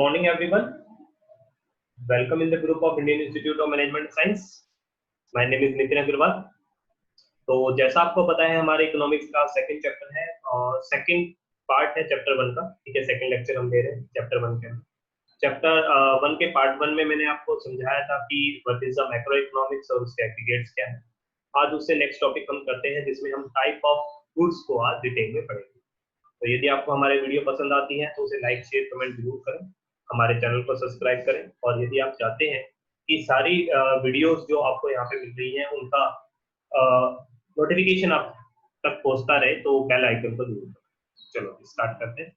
morning, everyone. Welcome in the group of Indian Institute of Management Science. My name is Nitin Agarwal. तो जैसा आपको पता है हमारे इकोनॉमिक्स का सेकंड चैप्टर है और सेकंड पार्ट है चैप्टर 1 का. ठीक है, सेकंड लेक्चर हम दे रहे हैं चैप्टर 1 के. चैप्टर 1 के पार्ट 1 में मैंने आपको समझाया था कि what is the macro economics और उसके एग्रीगेट्स क्या है. आज उससे नेक्स्ट टॉपिक हम करते हैं जिसमें हम टाइप ऑफ गुड्स को आज डिटेल में पढ़ेंगे. तो यदि आपको हमारे वीडियो पसंद आती है तो उसे लाइक शेयर कमेंट जरूर करें, हमारे चैनल को सब्सक्राइब करें और यदि आप चाहते हैं कि सारी वीडियोस जो आपको यहाँ पे मिल रही हैं उनका नोटिफिकेशन आप तक पहुँचता रहे तो बेल आइकन को जरूर करें. चलो स्टार्ट करते हैं.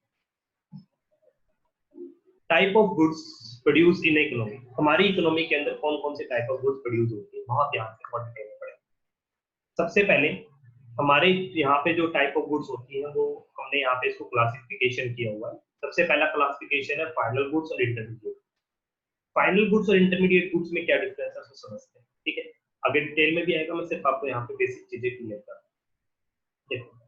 Type of goods produce in economy. हमारी इकोनॉमी के अंदर कौन कौन से टाइप ऑफ गुड्स प्रोड्यूस होती है बहुत ध्यान से बहुत डिटेल में पढ़ें. सबसे पहले हमारे यहाँ पे जो टाइप ऑफ गुड्स होती है वो हमने यहाँ पे इसको क्लासिफिकेशन किया हुआ है. सबसे पहला क्लासिफिकेशन है फाइनल गुड्स और इंटरमीडिएट. फाइनल गुड्स और इंटरमीडिएट गुड्स में क्या डिफरेंस है उसको समझते हैं. ठीक है, आगे डिटेल में भी आएगा, मैं सिर्फ आपको यहाँ पे बेसिक चीजें क्लियर कर. देखो,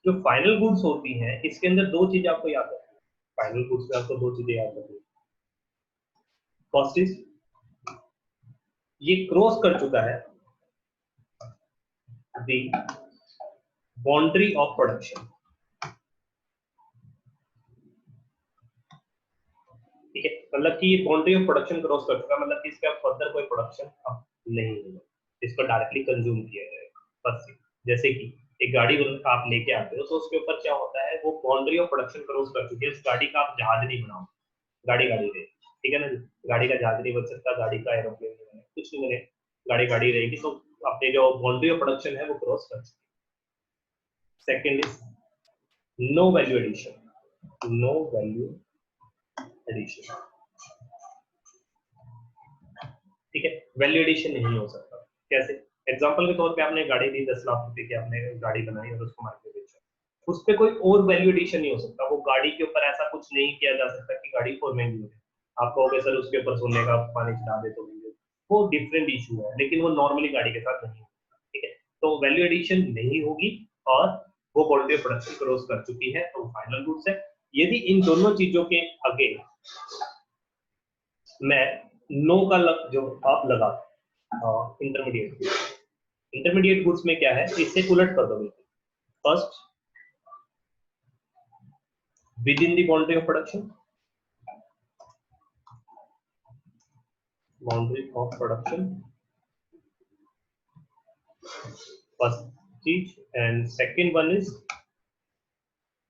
जो फाइनल गुड्स होती हैं इसके अंदर दो चीजें आपको याद रखनी है. फाइनल गुड्स में आपको दो चीजें याद रखनी है. फर्स्ट इज ये क्रॉस कर चुका है दी बाउंड्री ऑफ प्रोडक्शन. ठीक है, मतलब कि ये बाउंड्री ऑफ प्रोडक्शन क्रॉस कर चुका है, मतलब कि इसका फर्दर कोई प्रोडक्शन अब नहीं होगा, इसको डायरेक्टली कंज्यूम किया जाएगा. बस जैसे कि एक गाड़ी आप लेके आते हो तो उसके ऊपर क्या होता है, वो बाउंड्री ऑफ प्रोडक्शन क्रॉस कर चुकी है. इस गाड़ी का आप जहाज नहीं बनाओ, गाड़ी गाड़ी रहे. ठीक है ना, गाड़ी का जहाज नहीं बन सकता, गाड़ी का एरोप्लेन नहीं बने, कुछ नहीं बने, गाड़ी गाड़ी रहेगी. तो अपने जो बाउंड्री ऑफ प्रोडक्शन है वो क्रॉस कर चुकी है. Second is no value addition. No value addition. ठीक है, वैल्यू एडिशन नहीं हो सकता. कैसे? एग्जांपल के तौर पे आपने गाड़ी दी 10 लाख रुपए की, आपने गाड़ी बनाई और उसको मार्केट में बेचा, उस पे कोई और वैल्यू एडिशन नहीं हो सकता. वो गाड़ी के ऊपर ऐसा कुछ नहीं किया जा सकता कि गाड़ी और महंगी हो. आप कहोगे सर उसके ऊपर सोने का पानी चढ़ा दे तो वो डिफरेंट इशू है, लेकिन वो नॉर्मली गाड़ी के साथ नहीं होता. ठीक है, तो वैल्यू एडिशन नहीं होगी और वो बाउंड्री ऑफ प्रोडक्शन क्रॉस कर चुकी है तो फाइनल गुड्स है. यदि इन दोनों चीजों के आगे मैं नो का जो आप लगा इंटरमीडिएट. इंटरमीडिएट गुड्स में क्या है, इससे उलट कर दो. First within the boundary of production, boundary of production first चीज. And second one is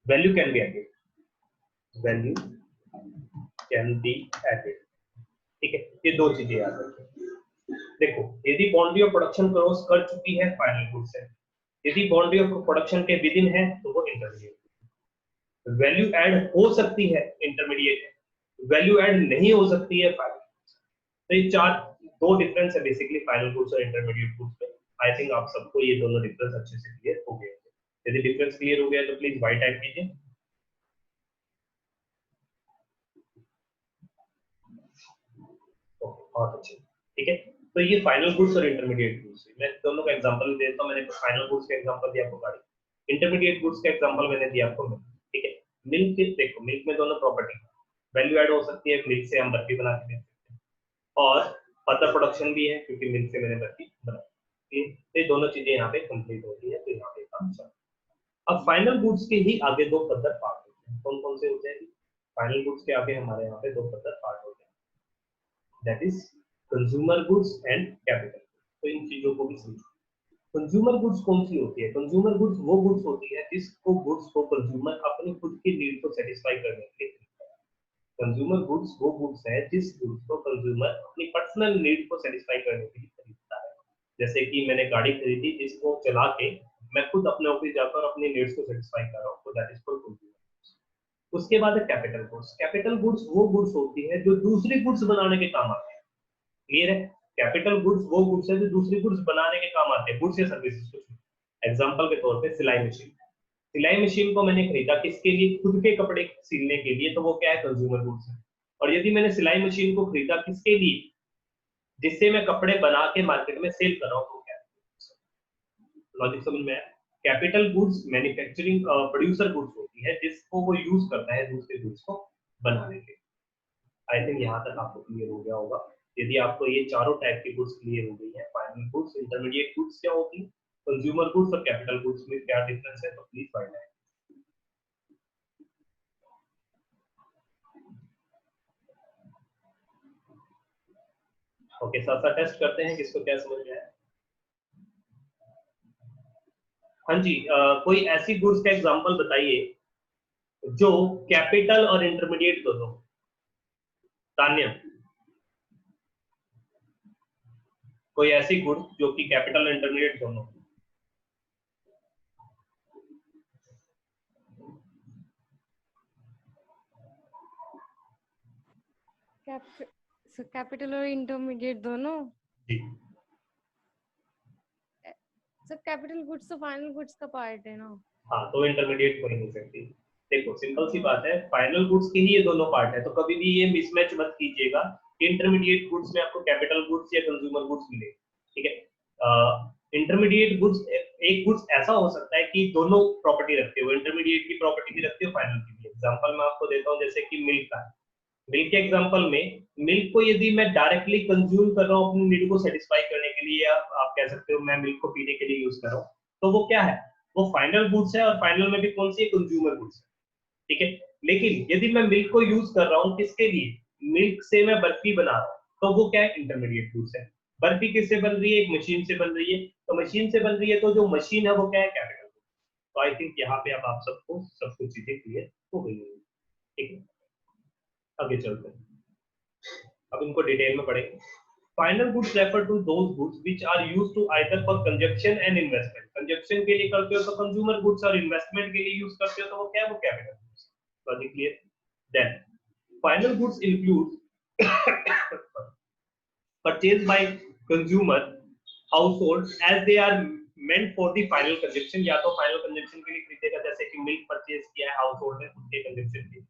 value can be added. Value can be added. ठीक है, ये दो चीजें याद रखें. देखो, यदि बाउंड्री ऑफ प्रोडक्शन क्रॉस कर चुकी है फाइनल गुड्स है, यदि बाउंड्री ऑफ प्रोडक्शन के विद इन है तो वो इंटरमीडिएट. वैल्यू ऐड हो सकती है इंटरमीडिएट है, वैल्यू ऐड नहीं हो सकती है फाइनल. तो ये दो डिफरेंस है बेसिकली फाइनल गुड्स और इंटरमीडिएट गुड्स में. आई थिंक आप सबको ये दोनों डिफरेंस अच्छे से क्लियर हो गए. यदि डिफरेंस क्लियर हो गया तो प्लीज वाई टाइप कीजिए. बहुत अच्छे. ठीक है, तो ये फाइनल गुड्स और इंटरमीडिएट गुड्स. मैं दोनों का एग्जांपल देता हूं. मैंने फाइनल गुड्स का एग्जांपल दिया आपको गाड़ी, इंटरमीडिएट गुड्स का एग्जांपल मैंने दिया आपको मिल्क. ठीक है, मिल्क के देखो, मिल्क में दोनों प्रॉपर्टी वैल्यू ऐड हो सकती है. मिल्क से हम बर्फी बना के दे सकते हैं और फर्दर प्रोडक्शन भी है क्योंकि मिल्क से मैंने बर्फी बनाई. ये दोनों चीजें यहाँ पे कंप्लीट होती है. तो यहाँ पे काम चल. अब फाइनल गुड्स के ही आगे दो फर्दर पार्ट होते हैं. कौन कौन से होते हैं? फाइनल गुड्स के आगे हमारे यहाँ पे दो फर्दर पार्ट होते हैं, that is consumer goods and capital. तो इन चीजों को भी समझो. कंज्यूमर गुड्स कौन सी होती है? कंज्यूमर गुड्स वो गुड्स होती है जिसको गुड्स को कंज्यूमर अपनी खुद की नीड को सेटिस्फाई करने के लिए खरीदता है. कंज्यूमर गुड्स वो गुड्स है जिस गुड्स को कंज्यूमर अपनी पर्सनल नीड को सेटिस्फाई करने के लिए खरीदता है. जैसे कि मैंने गाड़ी खरीदी जिसको चला के मैं खुद अपने ऑफिस जाकर अपनी नीड्स को सेटिस्फाई कर रहा हूँ, तो दैट इज कॉल्ड कंज्यूमर. उसके बाद है कैपिटल गुड्स. कैपिटल गुड्स वो गुड्स होती है जो दूसरी गुड्स बनाने के काम आते हैं. क्लियर है? कैपिटल गुड्स वो गुड्स है जो दूसरी गुड्स बनाने के काम आते हैं, गुड्स या सर्विसेज कुछ. एग्जांपल के तौर पे सिलाई मशीन. सिलाई मशीन को मैंने खरीदा किसके लिए? खुद के कपड़े सिलने के लिए, तो वो क्या है? कंज्यूमर गुड्स है. और यदि मैंने सिलाई मशीन को खरीदा किसके लिए? जिससे मैं कपड़े बना के मार्केट में सेल कर रहा हूँ, तो क्या है? लॉजिक समझ में आया? Capital goods manufacturing producer goods होती है जिसको वो यूज करता है दूसरे गुड्स को बनाने के. आई थिंक यहाँ तक आपको क्लियर हो गया होगा। यदि आपको ये चारों टाइप की गुड्स क्लियर हो गई है, फाइनल गुड्स, इंटरमीडिएट गुड्स क्या होती है, कंज्यूमर गुड्स और कैपिटल गुड्स में क्या डिफरेंस है, तो प्लीज फाइंड आउट। ओके, साथ साथ टेस्ट करते हैं किसको क्या समझ में आया। हाँ जी, कोई ऐसी गुड्स का एग्जांपल बताइए जो कैपिटल और इंटरमीडिएट दोनों। तान्या, कोई ऐसी गुड्स जो कि कैपिटल और इंटरमीडिएट दोनों। कैपिटल और इंटरमीडिएट दोनों जी, सर। कैपिटल गुड्स तो फाइनल गुड्स का पार्ट है ना। हाँ, तो इंटरमीडिएट हो ही नहीं सकती। देखो सिंपल सी बात है, फाइनल गुड्स के ही ये दोनों पार्ट है, तो कभी भी ये मिसमैच मत कीजिएगा कि इंटरमीडिएट गुड्स में आपको कैपिटल गुड्स या कंज्यूमर गुड्स मिले। ठीक है, इंटरमीडिएट गुड्स, एक गुड्स ऐसा हो सकता है कि दोनों प्रॉपर्टी रखते हो, इंटरमीडिएट की प्रॉपर्टी भी रखते हो, फाइनल की भी। एग्जांपल मैं आपको देता हूँ, जैसे कि मिल्क का। मिल्क के एग्जांपल में, मिल्क को यदि मैं डायरेक्टली कंज्यूम कर रहा हूँ अपनी नीड को सेटिस्फाई करने के लिए, या आप कह सकते हो मैं मिल्क को पीने के लिए यूज कर रहा हूँ, तो वो क्या है, वो फाइनल गुड्स है, और फाइनल में भी कौन सी कंज्यूमर गुड्स है। ठीक है, लेकिन यदि मैं मिल्क को यूज कर रहा हूँ किसके लिए, मिल्क से मैं बर्फी बना रहा हूँ, तो वो क्या है, इंटरमीडिएट गुड्स है। बर्फी किससे बन रही है, एक मशीन से बन रही है, तो मशीन से बन रही है, तो जो मशीन है वो क्या है, कैपिटल। तो आई थिंक यहाँ पे अब आप सबको सब कुछ चीजें क्लियर हो गई होंगी। ठीक है, आगे चलते हैं, अब इनको डिटेल में पढ़ेंगे। Final goods refer to those goods which are used to either for consumption and investment. Consumption के लिए करते हो तो कंज्यूमर गुड्स, और इन्वेस्टमेंट के लिए यूज करते हो तो वो क्या है, वो capital goods. Logic clear. Then final goods include purchased by consumer household as they are meant for the final consumption, या तो फाइनल कंजप्शन के लिए खरीदेगा, जैसे कि मिल्क परचेज किया है हाउस होल्ड ने उनके कंजप्शन के लिए।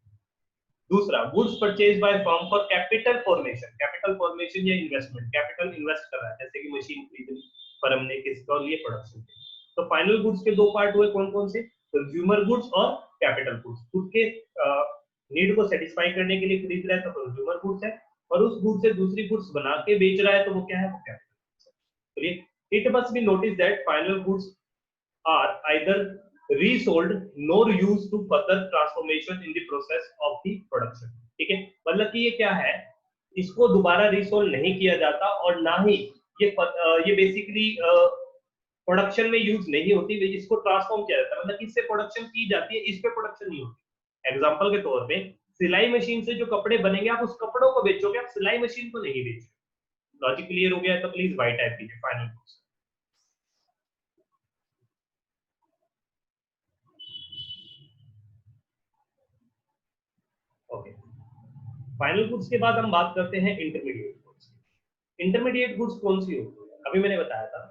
दूसरा, goods purchase by firm for capital formation, capital formation या इन्वेस्टमेंट, कैपिटल इन्वेस्ट कर रहा है, जैसे कि मशीन खरीद ली फर्म ने किसका लिए, प्रोडक्शन के। तो फाइनल गुड्स के दो पार्ट हुए, कौन कौन से, कंज्यूमर गुड्स और कैपिटल गुड्स। खुद के नीड को सेटिस्फाई करने के लिए खरीद रहा है तो कंज्यूमर गुड्स है, और उस गुड से दूसरी गुड्स बना के बेच रहा है तो वो क्या है, वो कैपिटल। चलिए, it must be notice that final goods are either resold nor used to further transformation in the process of the production। ठीक है, मतलब कि ये क्या है, इसको दोबारा रीसोल्ड नहीं किया जाता, और ना ही ये बेसिकली प्रोडक्शन में यूज नहीं होती, इसको ट्रांसफॉर्म किया जाता है, मतलब इससे प्रोडक्शन की जाती है, इस पे प्रोडक्शन नहीं होती। एग्जांपल के तौर पे, सिलाई मशीन से जो कपड़े बनेंगे आप उस कपड़ों को बेचोगे, आप सिलाई मशीन को नहीं बेचोगे। लॉजिक क्लियर हो गया है, तो प्लीज वाइट टाइप कीजिए final goods. Okay, final goods के बाद हम बात करते हैं इंटरमीडिएट गुड्स। इंटरमीडिएट गुड्स कौन सी होती है, अभी मैंने बताया था,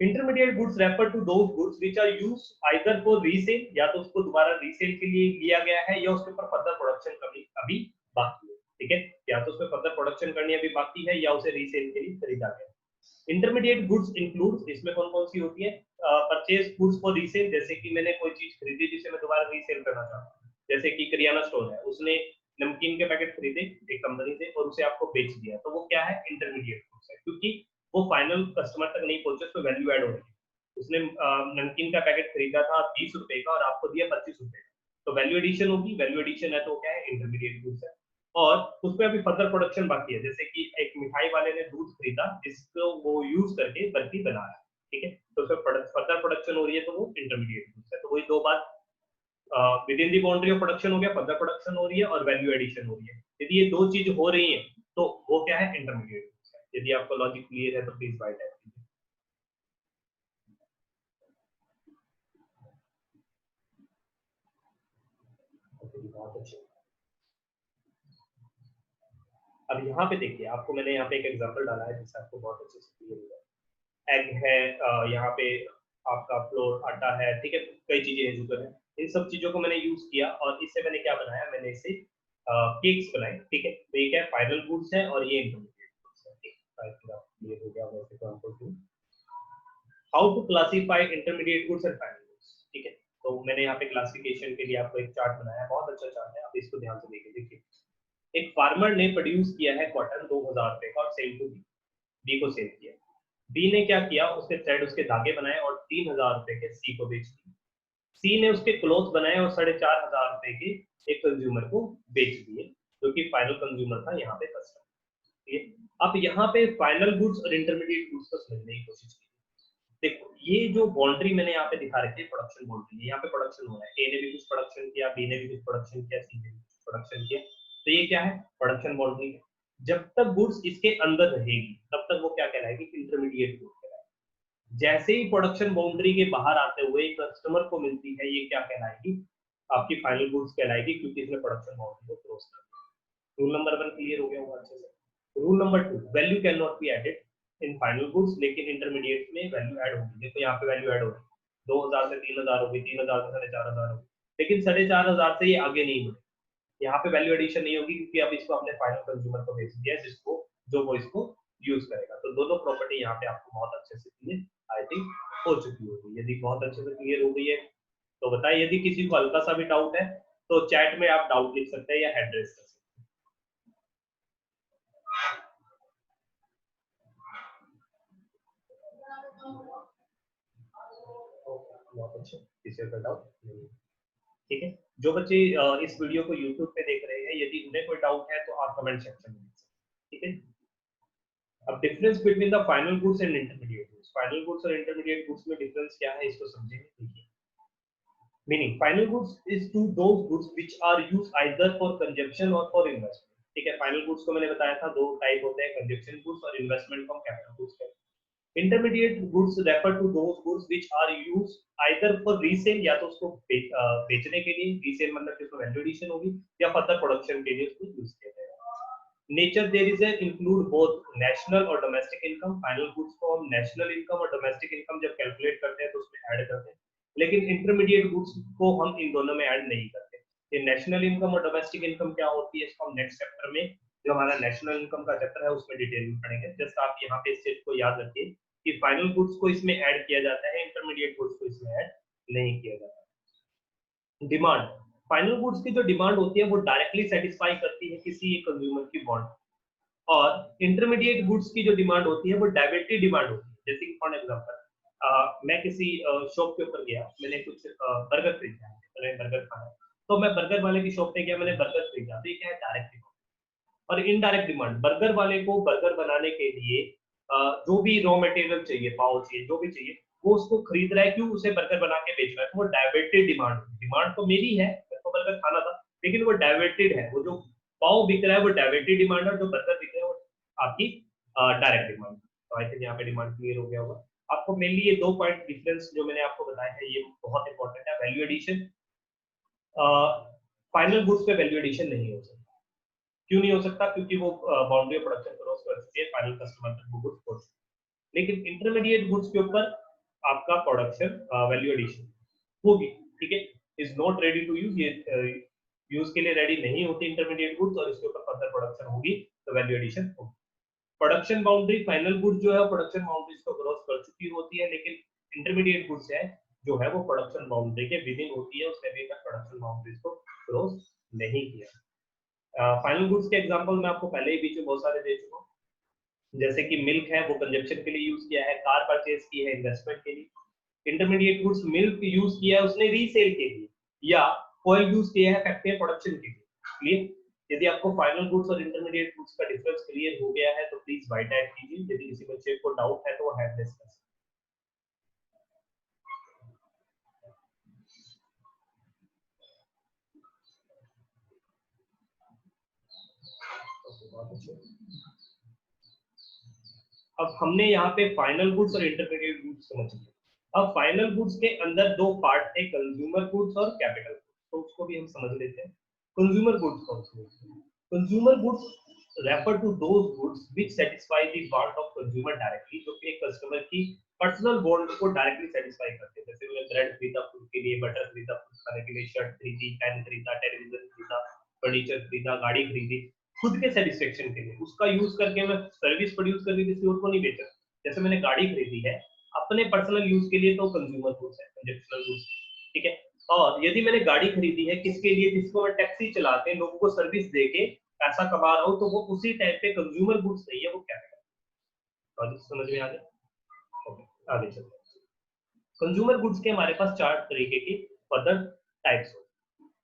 intermediate goods refer to those goods which are used either for resale, या तो उसको दोबारा रीसेल के लिए लिया गया है, या उसके ऊपर फर्दर प्रोडक्शन करनी अभी बाकी है। ठीक है, या तो उसमें फर्दर प्रोडक्शन करनी अभी बाकी है, या उसे रीसेल के लिए खरीदा गया। इंटरमीडिएट गुड्स इंक्लूड, इसमें कौन कौन सी होती है, परचेज गुड्स फॉर रीसेल, जैसे कि मैंने कोई चीज खरीदी जिसे मैं दोबारा रीसेल करना चाहता हूँ, जैसे कि किराना स्टोर है, उसने नमकीन के पैकेट खरीदे एक कंपनी से और उसे आपको बेच दिया, तो वो क्या है, इंटरमीडिएट गुड्स है, क्योंकि वो फाइनल कस्टमर तक नहीं पहुंचे, उसमें वैल्यू ऐड हो रही है। उसने नमकीन का पैकेट खरीदा था 20 रुपए का और आपको दिया 25 रुपए का, तो वैल्यू एडिशन होगी, वैल्यू एडिशन है तो क्या है, इंटरमीडिएट गुड्स है। और उसमें अभी फर्दर प्रोडक्शन बाकी है, जैसे कि एक मिठाई वाले ने दूध खरीदा जिसको वो यूज करके बर्फी बना रहा है। ठीक है, तो उसमें फर्दर प्रोडक्शन हो रही है, तो वो इंटरमीडिएट गुड्स है। तो वही दो बात, with in the boundary of production हो गया, फर्दर प्रोडक्शन हो रही है, और वैल्यू एडिशन हो रही है। यदि ये दो चीज हो रही है तो वो क्या है, इंटरमीडिएट गुड्स है। यदि आपको लॉजिक क्लियर है तो प्लीज राइट टाइप कीजिए। बहुत अच्छे। अब यहाँ पे देखिए, आपको मैंने यहाँ पे एक एग्जांपल डाला है जिससे आपको बहुत अच्छे से क्लियर हो जाए। एग है, यहाँ पे आपका फ्लोर, आटा है, ठीक है, कई चीजें हैं, शुगर है, इन सब चीजों को मैंने यूज किया और इससे मैंने क्या बनाया, मैंने इसे केक्स बनाए। ठीक है, तो ये क्या है, फाइनल गुड्स है और ये इंटरमीडिएट गुड्स है। ठीक है, क्लियर हो गया वैसे तो हमको। How to classify intermediate goods and final goods. ठीक है, तो मैंने यहाँ पे क्लासिफिकेशन के लिए आपको एक चार्ट बनाया है, बहुत अच्छा चार्ट है, आप इसको ध्यान से देखिए। देखिए, एक फार्मर ने प्रोड्यूस किया है कॉटन 2000 रुपए का और सेल टू बी को सेल किया। बी ने क्या किया, उसके थ्रेड, उसके धागे बनाए और 3000 रुपए के सी को बेच दिए। सी ने उसके क्लोथ बनाए और 4500 रुपए के एक कंज्यूमर को बेच दिए, जो कि फाइनल कंज्यूमर था यहाँ पे कस्टमर। ठीक है, अब यहाँ पे फाइनल गुड्स और इंटरमीडिएट गुड्स को समझने की कोशिश की। देखो ये जो बाउंड्री मैंने यहाँ पे दिखा रखी है प्रोडक्शन बाउंड्री, यहाँ पे प्रोडक्शन हो रहा है, ए ने भी कुछ प्रोडक्शन किया, बी ने भी कुछ प्रोडक्शन किया, सी ने भी कुछ प्रोडक्शन किया, तो ये क्या है, प्रोडक्शन बाउंड्री है। जब तक गुड्स इसके अंदर रहेगी तब तक वो क्या कहलाएगी, इंटरमीडिएट गुड्स कहलाएगी। जैसे ही प्रोडक्शन बाउंड्री के बाहर आते हुए कस्टमर को मिलती है, ये क्या कहलाएगी, आपकी फाइनल गुड्स कहलाएगी, क्योंकि इसने प्रोडक्शन बाउंड्री को क्रॉस कर दिया। रूल नंबर 1 क्लियर हो गया होगा अच्छे से। Rule number 2, value can not be added in final goods, लेकिन इंटरमीडिएट में वैल्यू ऐड होगी। देखो यहाँ पे वैल्यू ऐड हो रही है, 2000 से 3000 होगी, 3000 से 4500 होगी, लेकिन 4500 से ये आगे नहीं बढ़े। यहाँ पे वैल्यू एडिशन नहीं होगी, क्योंकि अब इसको अपने फाइनल कंज्यूमर को बेच दिया है, जिसको जो वो इसको यूज करेगा। तो दोनों प्रॉपर्टी यहाँ पे आपको बहुत अच्छे से क्लियर आई थिंक हो चुकी होगी। यदि बहुत अच्छे से क्लियर हो गई है तो बताइए, यदि किसी को हल्का सा भी डाउट है तो चैट में आप डाउट लिख सकते हैं या एड्रेस कर सकते हैं। बहुत अच्छे, किसी का डाउट नहीं। ठीक है, जो बच्चे इस वीडियो को YouTube पे देख रहे हैं, यदि उन्हें कोई डाउट है तो आप कमेंट सेक्शन में लिख सकते हैं। ठीक है, अब difference between the final goods and intermediate goods, final goods और इंटरमीडिएट गुड्स में डिफरेंस क्या है इसको समझेंगे। देखिए, meaning final goods is to those goods which are used either for consumption और फॉर इन्वेस्टमेंट। ठीक है, फाइनल गुड्स को मैंने बताया था दो टाइप होते हैं, कंजम्पशन गुड्स और investment from capital goods. Intermediate goods refer to those goods which are used either for resale, या तो उसको बेचने के लिए, रीसेल मतलब कि उसमें वैल्यू एडिशन होगी, या फर्दर प्रोडक्शन के लिए उसको यूज किया जाएगा। Nature there is include both national और डोमेस्टिक इनकम। फाइनल गुड्स को हम नेशनल इनकम और डोमेस्टिक इनकम जब कैलकुलेट करते हैं तो उसमें ऐड करते हैं, लेकिन इंटरमीडिएट गुड्स को हम इन दोनों में ऐड नहीं करते। ये नेशनल इनकम और डोमेस्टिक इनकम क्या होती है, इसको हम नेक्स्ट चैप्टर में, जो हमारा नेशनल इनकम का चैप्टर है, उसमें डिटेल में पढ़ेंगे। जस्ट आप यहाँ पे इस चीज को याद रखिए कि फाइनल गुड्स को इसमें ऐड किया जाता है, इंटरमीडिएट गुड्स को इसमें ऐड नहीं किया जाता। डिमांड, फाइनल गुड्स की जो डिमांड होती है वो डायरेक्टली सेटिस्फाई करती है किसी एक कंज्यूमर की वांट, और इंटरमीडिएट गुड्स की जो डिमांड होती है वो डायरेक्टली डिमांड होती है। जैसे फॉर एग्जांपल मैं किसी शॉप के ऊपर गया, मैंने कुछ बर्गर खरीदा, मैंने बर्गर खाना, तो मैं बर्गर वाले की शॉप पे गया, मैंने बर्गर खरीदा, तो ये क्या है, डायरेक्ट डिमांड। और इनडायरेक्ट डिमांड, बर्गर वाले को बर्गर बनाने के लिए जो भी रॉ मटेरियल चाहिए, पाव चाहिए, जो भी चाहिए, वो उसको खरीद रहा है, क्यों, उसे बर्गर बना के बेच रहा है, तो वो डाइवर्टेड डिमांड। डिमांड तो मेरी है, मेरे को बर्गर खाना था, लेकिन वो डाइवर्टेड है, वो जो पाव बिक रहा है वो डाइवर्टेड डिमांड है, और जो बर्गर बिक रहा है वो आपकी डायरेक्ट डिमांड। तो आई थिंक यहाँ पे डिमांड क्लियर हो गया होगा आपको। मेनली ये दो पॉइंट डिफरेंस जो मैंने आपको बताया है ये बहुत इंपॉर्टेंट है। वैल्यू एडिशन, फाइनल गुड्स पे वैल्यू एडिशन नहीं हो सकता। क्यों नहीं हो सकता, क्योंकि वो बाउंड्री ऑफ प्रोडक्शन क्रॉस कर चुकी है, फाइनल कस्टमर तक वो गुड्स पहुंच चुकी है। लेकिन इंटरमीडिएट गुड्स के ऊपर आपका प्रोडक्शन वैल्यू एडिशन होगी। ठीक है, is not ready to use, use यूज के लिए रेडी नहीं होती इंटरमीडिएट गुड्स, और इसके ऊपर फर्दर प्रोडक्शन होगी तो वैल्यू एडिशन होगी। प्रोडक्शन बाउंड्री, फाइनल गुड्स जो है प्रोडक्शन बाउंड्रीज को क्रॉस कर चुकी होती है, लेकिन इंटरमीडिएट गुड्स है जो है वो प्रोडक्शन बाउंड्री के विदिन होती है, उसने अभी तक प्रोडक्शन बाउंड्रीज को क्रॉस नहीं किया। फाइनल गुड्स के एग्जांपल मैं आपको पहले ही बीच में बहुत सारे दे चुका हूँ, जैसे कि मिल्क है वो कंजप्शन के लिए यूज किया है, कार परचेज की है इन्वेस्टमेंट के लिए। इंटरमीडिएट गुड्स, मिल्क यूज किया है उसने रीसेल के लिए, या ऑयल यूज किया है फैक्ट्री प्रोडक्शन के लिए। क्लियर? यदि आपको फाइनल गुड्स और इंटरमीडिएट गुड्स का डिफरेंस क्लियर हो गया है तो प्लीज बाय टाइप कीजिए, यदि किसी बच्चे को डाउट है तो वो हैंड रेज कर सकते हैं। अब हमने यहाँ पे फाइनल गुड्स और इंटरमीडिएट गुड्स समझ लिए। अब फाइनल गुड्स के अंदर दो पार्ट थे, कंज्यूमर गुड्स और कैपिटल गुड्स, तो उसको भी हम समझ लेते हैं। कंज्यूमर गुड्स कौन से होते हैं? Consumer goods refer to those goods which satisfy the want of consumer directly, जो कि एक कस्टमर की पर्सनल वांट को डायरेक्टली सैटिस्फाई करते हैं। जैसे मैंने ब्रेड खरीदा फूड के लिए, बटर खरीदा फूड खाने के लिए, शर्ट खरीदी, पेन खरीदा, टेलीविजन खरीदा, फर्नीचर खरीदा, गाड़ी खरीदी, खुद के सेटिस्फेक्शन के लिए, उसका यूज करके मैं सर्विस प्रोड्यूस करके किसी और को नहीं बेच रहा। जैसे मैंने गाड़ी खरीदी है अपने पर्सनल यूज के लिए तो कंज्यूमर गुड्स है, कंजप्शनल गुड्स। ठीक है, और यदि मैंने गाड़ी खरीदी है किसके लिए, जिसको मैं टैक्सी चला के लोगों को सर्विस देके पैसा कमा रहा हूँ तो वो उसी टाइम पे कंज्यूमर गुड्स नहीं है, वो कैपिटल। लॉजिक समझ में आ गया? ओके, आगे चलते हैं। कंज्यूमर गुड्स के हमारे पास 4 तरीके की फर्दर टाइप्स होते हैं।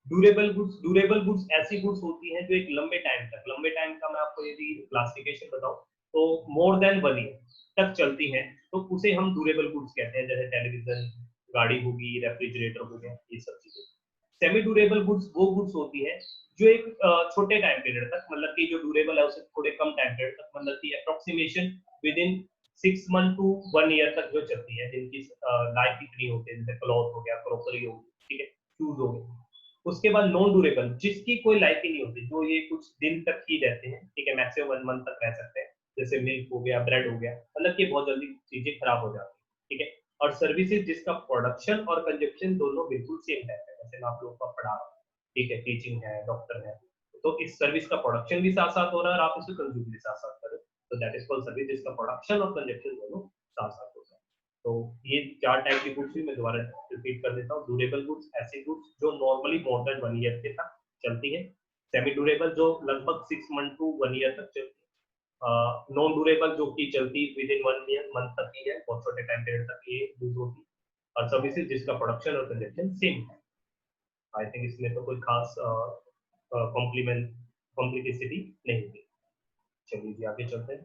ड्यूरेबल गुड्स ऐसी गुड्स होती हैं जो एक लंबे टाइम का मैं आपको यदि क्लासिफिकेशन बताऊं तो मोर देन 1 ईयर तक चलती हैं, तो उसे हम ड्यूरेबल गुड्स कहते हैं, जैसे टेलीविजन, गाड़ी होगी, रेफ्रिजरेटर हो गया, ये सब चीजें। सेमी ड्यूरेबल गुड्स वो गुड्स होती है जो एक छोटे टाइम पीरियड तक, मतलब कि जो ड्यूरेबल है उसे थोड़े कम टाइम पीरियड तक, मतलब कि approximation with in 6 month to 1 year तक जो चलती है, जिनकी लाइफ इतनी होती है, जैसे क्लॉथ हो गया, क्रॉकरी हो गई, ठीक है, शूज हो गए। उसके बाद नॉन ड्यूरेबल, जिसकी कोई लाइफ ही नहीं होती, जो ये कुछ दिन तक ही रहते हैं, ठीक है, मैक्सिमम 1 मंथ तक रह सकते हैं, जैसे मिल्क हो गया, ब्रेड हो गया, मतलब कि बहुत जल्दी चीजें खराब हो जाती है, ठीक है। और सर्विसेज जिसका प्रोडक्शन और कंजप्शन दोनों बिल्कुल सेम है, जैसे मैं आप लोगों का पढ़ा रहा हूँ, ठीक है, टीचिंग है, डॉक्टर है, तो इस सर्विस का प्रोडक्शन भी साथ साथ हो रहा है और आप इसे कंज्यूम भी साथ साथ कर रहे हो, तो दैट इज कॉल्ड सर्विस जिसका प्रोडक्शन और कंजप्शन दोनों साथ साथ होता है। तो ये 4 टाइप की गुड्स भी मैं दोबारा रिपीट कर देता हूँ। ड्यूरेबल गुड्स ऐसी गुड्स जो नॉर्मली मोर देन 1 ईयर के तक चलती है। सेमी ड्यूरेबल जो लगभग 6 मंथ टू 1 ईयर तक चलती है। नॉन ड्यूरेबल जो कि चलती विद इन 1 ईयर मंथ तक ही है, बहुत छोटे टाइम पीरियड तक ये यूज होती है। और सर्विसेज जिसका प्रोडक्शन और कंजप्शन सेम है। आई थिंक इसमें तो कोई खास कॉम्प्लिकेसिटी नहीं है। चलिए जी आगे चलते हैं।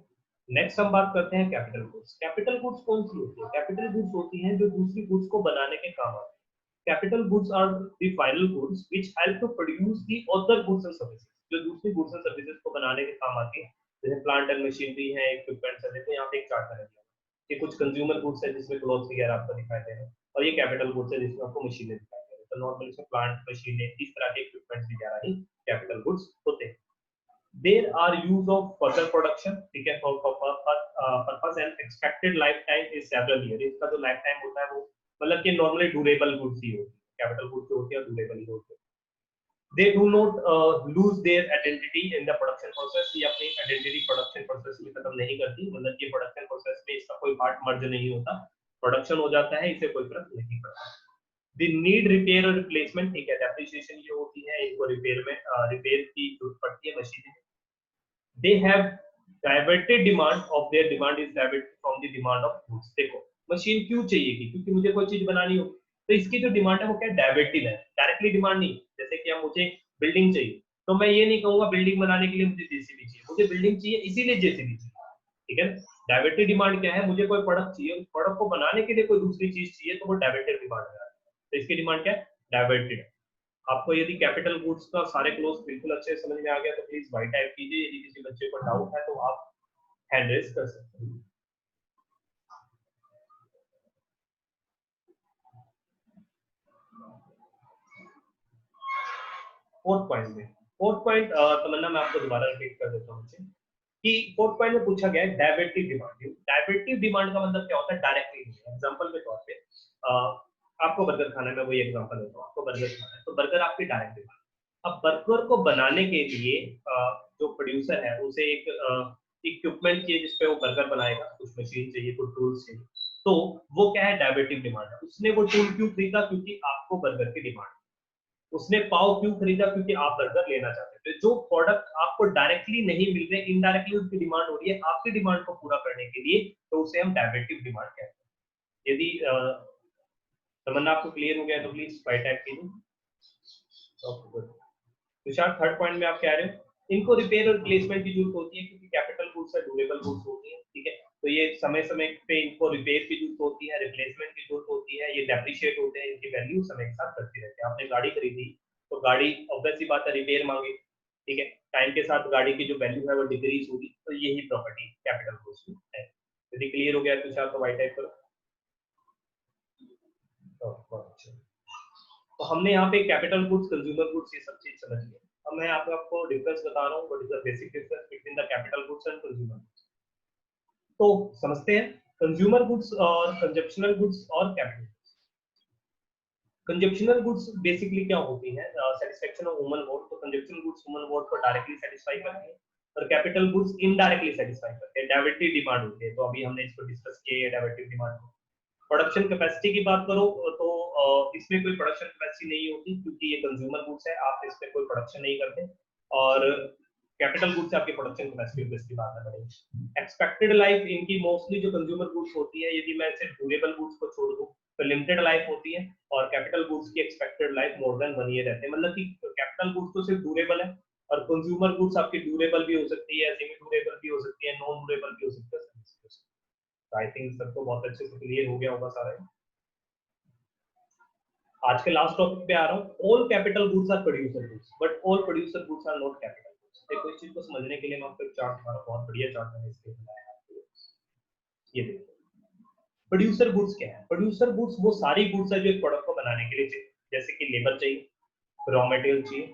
नेक्स्ट हम बात करते हैं कैपिटल गुड्स। कैपिटल गुड्स कौन सी होती है? कैपिटल गुड्स होती हैं जो दूसरी गुड्स को बनाने के काम आती है। Capital goods are the final goods which help to produce the other goods and services, जो दूसरी गुड्स एंड सर्विसेज को बनाने के काम आती है, जैसे प्लांट एंड मशीनरी है, इक्विपमेंट्स है। देखो यहाँ पे एक चार्ट बना दिया है। ये कुछ कंज्यूमर गुड्स है जिसमें क्लॉथ वगैरह आपको दिखाई दे रहे हैं, और ये कैपिटल गुड्स है जिसमें आपको मशीनें दिखाई दे रही है। तो नॉर्मली इसमें प्लांट, मशीनें, इस तरह के इक्विपमेंट्स वगैरह ही कैपिटल गुड्स होते हैं। There are use of further production, ठीक है, for purpose and expected lifetime is several years। इसका जो लाइफ टाइम होता है वो मतलब कि नॉर्मली ड्यूरेबल गुड्स ही होती है, कैपिटल गुड्स जो होती है ड्यूरेबल ही होती है। They do not lose their identity in the production process। ये अपनी आइडेंटिटी प्रोडक्शन प्रोसेस में खत्म नहीं करती, मतलब कि प्रोडक्शन प्रोसेस में इसका कोई पार्ट मर्ज नहीं होता, प्रोडक्शन हो जाता है, इसे कोई फर्क नहीं पड़ता। The need repair और रिप्लेसमेंट, ठीक है, डेप्रिसिएशन ये होती है, इनको रिपेयर में रिपेयर की जरूरत पड़ती है मशीनें। They have diverted demand of their demand is diverted from the demand of goods। देखो मशीन क्यों चाहिए की? क्योंकि मुझे कोई चीज बनानी हो, तो इसकी जो डिमांड है वो क्या डाइवर्टेड है, डायरेक्टली डिमांड नहीं। जैसे कि अब मुझे बिल्डिंग चाहिए, तो मैं ये नहीं कहूंगा बिल्डिंग बनाने के लिए मुझे जेसीबी चाहिए, मुझे बिल्डिंग चाहिए इसीलिए जेसीबी चाहिए, ठीक है। डाइवर्टेड डिमांड क्या है? मुझे कोई प्रोडक्ट चाहिए, प्रोडक्ट को बनाने के लिए कोई दूसरी चीज चाहिए, तो वो डाइवर्टेड डिमांड है। तो इसकी डिमांड क्या है? डाइवर्टेड। आपको यदि कैपिटल गुड्स का सारे क्लोज बिल्कुल अच्छे से समझ में आ गया तो प्लीज वाई टाइप कीजिए। यदि किसी बच्चे को डाउट है तो आप हैंड रेज कर सकते हैं। फोर्थ पॉइंट तमन्ना मैं आपको दोबारा रिपीट कर देता हूँ कि फोर्थ पॉइंट में पूछा गया है डायवर्टिव डिमांड। डायवर्टिव डिमांड का मतलब क्या होता है? डायरेक्टली। एग्जांपल के तौर पे आपको बर्गर खाना है, मैं वही एग्जांपल देता हूँ, आपको बर्गर खाना है तो बर्गर आपकी डायरेक्ट डिमांड। अब बर्गर को बनाने के लिए जो प्रोड्यूसर है उसे एक इक्विपमेंट चाहिए जिसपे वो बर्गर बनाएगा, कुछ मशीन चाहिए, कुछ टूल्स चाहिए, तो वो क्या है? डायवर्टिव डिमांड है। उसने वो टूल क्यों खरीदा? क्योंकि आपको बर्गर की डिमांड। उसने पाव क्यों खरीदा? क्योंकि आप बर्गर लेना चाहते थे। जो प्रोडक्ट आपको डायरेक्टली नहीं मिल रहे, इनडायरेक्टली उसकी डिमांड हो रही है आपकी डिमांड को पूरा करने के लिए, तो उसे हम डायवर्टिव डिमांड कहते हैं। यदि तमन्ना आपको क्लियर हो गया तो प्लीज फाइव टाइप कीजिए। तुषार थर्ड पॉइंट में आप कह रहे हो इनको रिपेयर और रिप्लेसमेंट की जरूरत होती है, क्योंकि कैपिटल गुड्स है, ड्यूरेबल गुड्स होती है, ठीक है, तो ये समय समय पे इनको रिपेयर की जरूरत होती है, रिप्लेसमेंट की जरूरत होती है, ये डेप्रिशिएट होते हैं, इनकी वैल्यू समय के साथ बढ़ती रहती है। आपने गाड़ी खरीदी तो गाड़ी ऑब्वियस सी बात है रिपेयर मांगे, ठीक है, टाइम के साथ गाड़ी की जो वैल्यू है वो डिक्रीज होगी, तो यही प्रॉपर्टी कैपिटल गुड्स की है। यदि क्लियर हो गया तुषार तो वाई टाइप करो। तो हमने यहाँ पे कैपिटल गुड्स, कंज्यूमर गुड्स ये सब चीज समझ ली। अब मैं आपको डिफरेंस बता रहा हूँ, what is the basic difference between the capital goods and consumer goods. तो समझते हैं कंज्यूमर गुड्स और कंजप्शनल गुड्स और कैपिटल गुड्स। कंजप्शनल गुड्स बेसिकली क्या होती हैं? Satisfaction of human want. तो कंजप्शनल गुड्स ह्यूमन वांट को डायरेक्टली सेटिस्फाई करती है और कैपिटल गुड्स इनडायरेक्टली सेटिस्फाई करते हैं, डायवर्टिव डिमांड होती है। तो अभी हमने इसको डिस्कस किया है डायवर्टिव डिमांड। प्रोडक्शन कैपेसिटी की बात करो तो इसमें कोई प्रोडक्शन कैपेसिटी नहीं होती, क्योंकि ये कंज्यूमर गुड्स है, आप इसमें कोई प्रोडक्शन नहीं करते। और कैपिटल गुड्स से आपके प्रोडक्शन कैपेसिटी की बात करेंगे। एक्सपेक्टेड लाइफ इनकी मोस्टली जो कंज्यूमर गुड्स होती है, यदि मैं सिर्फ ड्यूरेबल गुड्स को छोड़ दूं तो लिमिटेड लाइफ होती है, और कैपिटल गुड्स की expected life more than 1 year रहते हैं। मतलब कि कैपिटल गुड्स तो सिर्फ ड्यूरेबल है, और कंज्यूमर गुड्स आपकी ड्यूरेबल भी हो सकती है, सेमी ड्यूरेबल भी हो सकती है, नॉन ड्यूरेबल भी हो सकती है। आई थिंक सबको बहुत अच्छे से क्लियर हो गया होगा सारा। आज के लास्ट टॉपिक पे आ रहा हूँ। All capital goods are producer goods, but all producer goods are not capital goods. देखो इस चीज को समझने के लिए मैं आपको एक चार्ट दिखा रहा हूँ, बहुत बढ़िया चार्ट मैंने इसके बनाया है आपके लिए। ये देखो प्रोड्यूसर गुड्स क्या है। प्रोड्यूसर गुड्स वो सारी गुड्स है जो एक प्रोडक्ट को बनाने के लिए चाहिए, जैसे कि लेबर चाहिए, रॉ मटेरियल चाहिए,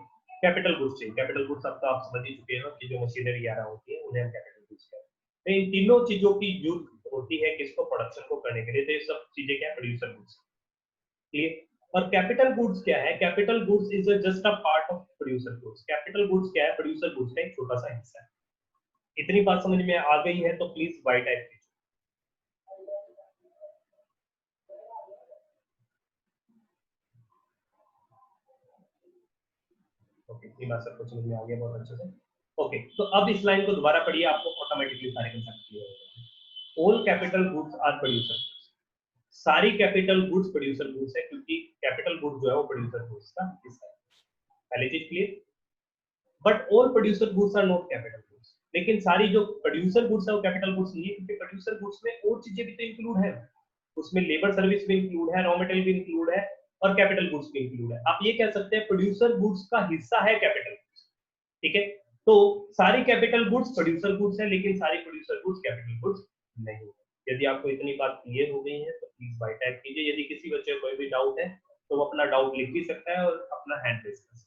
कैपिटल गुड्स चाहिए। कैपिटल गुड्स अब तो आप समझ ही चुके हो कि जो मशीनरी वगैरह होती है उन्हें हम कैपिटल गुड्स कहते हैं। तो इन तीनों चीजों की यूज होती है किसको, प्रोडक्शन को करने के लिए। तो ये सब चीजें क्या है, प्रोड्यूसर गुड्स। क्लियर। और कैपिटल गुड्स क्या है, capital goods is just a part of producer goods. Capital goods क्या है, प्रोड्यूसर गुड्स का एक छोटा सा हिस्सा है। इतनी बात समझ में आ गई है तो प्लीज वाई टाइप कीजिए। ओके, इतनी बात सबको समझ में आ गया बहुत अच्छे से। ओके, तो अब इस लाइन को दोबारा पढ़िए, आपको ऑटोमेटिकली सारे कंसेप्ट क्लियर हो जाएंगे। All capital goods are producer. सारी कैपिटल गुड्स प्रोड्यूसर गुड्स है, क्योंकि कैपिटल गुड्स जो है वो प्रोड्यूसर गुड्स का हिस्सा है। पहली चीज clear. But all producer goods are not capital goods. लेकिन सारी जो प्रोड्यूसर गुड्स है वो कैपिटल गुड्स नहीं है, क्योंकि प्रोड्यूसर गुड्स में और चीजें भी तो इंक्लूड है। उसमें लेबर सर्विस भी इंक्लूड है, रॉ मटेरियल भी इंक्लूड है, और कैपिटल गुड्स भी इंक्लूड है। आप ये कह सकते हैं प्रोड्यूसर गुड्स का हिस्सा है कैपिटल गुड्स। ठीक है, तो सारी कैपिटल गुड्स प्रोड्यूसर गुड्स है, लेकिन सारी प्रोड्यूसर गुड्स कैपिटल गुड्स नहीं है। यदि आपको इतनी बात क्लियर हो गई है तो प्लीज बाय टाइप कीजिए। यदि किसी बच्चे को कोई भी डाउट है तो वो अपना डाउट लिख भी सकता है और अपना हैंड रेज कर सकता है।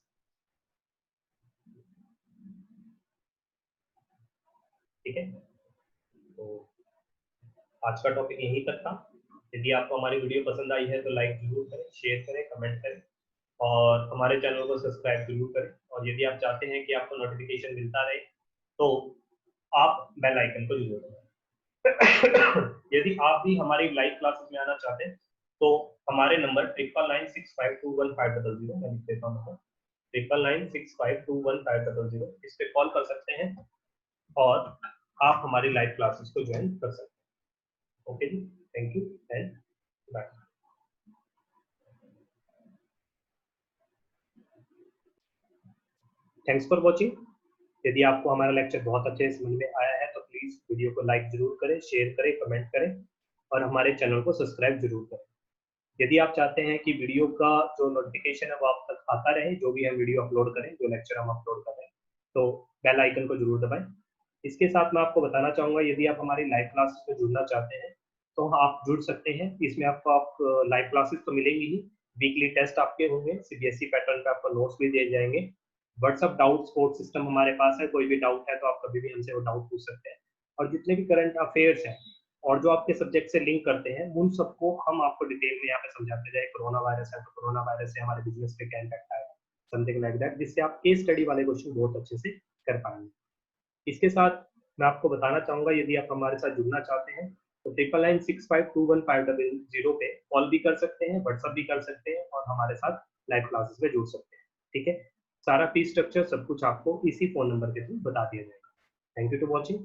ठीक है, तो आज का टॉपिक यहीं तक था। यदि आपको हमारी वीडियो पसंद आई है तो लाइक जरूर करें, शेयर करें, कमेंट करें, और हमारे चैनल को सब्सक्राइब जरूर करें। और यदि आप चाहते हैं कि आपको नोटिफिकेशन मिलता रहे तो आप बेल आइकन को जरूर दबाएं। यदि आप भी हमारी लाइव क्लासेस में आना चाहते हैं तो हमारे नंबर 9996521500, मैं लिख देता हूँ नंबर 9996521500, इस पे कॉल कर सकते हैं और आप हमारी लाइव क्लासेस को ज्वाइन कर सकते हैं। ओके जी, thank you and bye. Thanks for watching. यदि आपको हमारा लेक्चर बहुत अच्छे से समझ में आया है तो प्लीज वीडियो को लाइक जरूर करें, शेयर करें, कमेंट करें, और हमारे चैनल को सब्सक्राइब जरूर करें। यदि आप चाहते हैं कि वीडियो का जो नोटिफिकेशन है वो आप तक आता रहे, जो भी हम वीडियो अपलोड करें, जो लेक्चर हम अपलोड करें, तो बेल आइकन को जरूर दबाएं। इसके साथ मैं आपको बताना चाहूंगा, यदि आप हमारी लाइव क्लासेस में जुड़ना चाहते हैं तो आप जुड़ सकते हैं। इसमें आपको लाइव क्लासेस तो मिलेंगी ही, वीकली टेस्ट आपके होंगे, सीबीएसई पैटर्न पे आपको नोट्स भी दिए जाएंगे, व्हाट्सएप डाउट सपोर्ट सिस्टम हमारे पास है। कोई भी डाउट है तो आप कभी भी हमसे वो डाउट पूछ सकते हैं, और जितने भी करंट अफेयर्स हैं और जो आपके सब्जेक्ट से लिंक करते हैं उन सबको हम आपको डिटेल में यहाँ पे समझाते जाए। कोरोना वायरस है तो कोरोना वायरस से हमारे बिजनेस पे क्या इम्पैक्ट आएगा, समथिंग लाइक दैट, जिससे आप केस स्टडी वाले क्वेश्चन बहुत अच्छे से कर पाएंगे। इसके साथ मैं आपको बताना चाहूंगा, यदि आप हमारे साथ जुड़ना चाहते हैं तो 9996521500 पे कॉल भी कर सकते हैं, व्हाट्सएप भी कर सकते हैं, और हमारे साथ लाइव क्लासेस में जुड़ सकते हैं। ठीक है, सारा फीस स्ट्रक्चर सब कुछ आपको इसी फोन नंबर के थ्रू बता दिया जाएगा। Thank you to watching.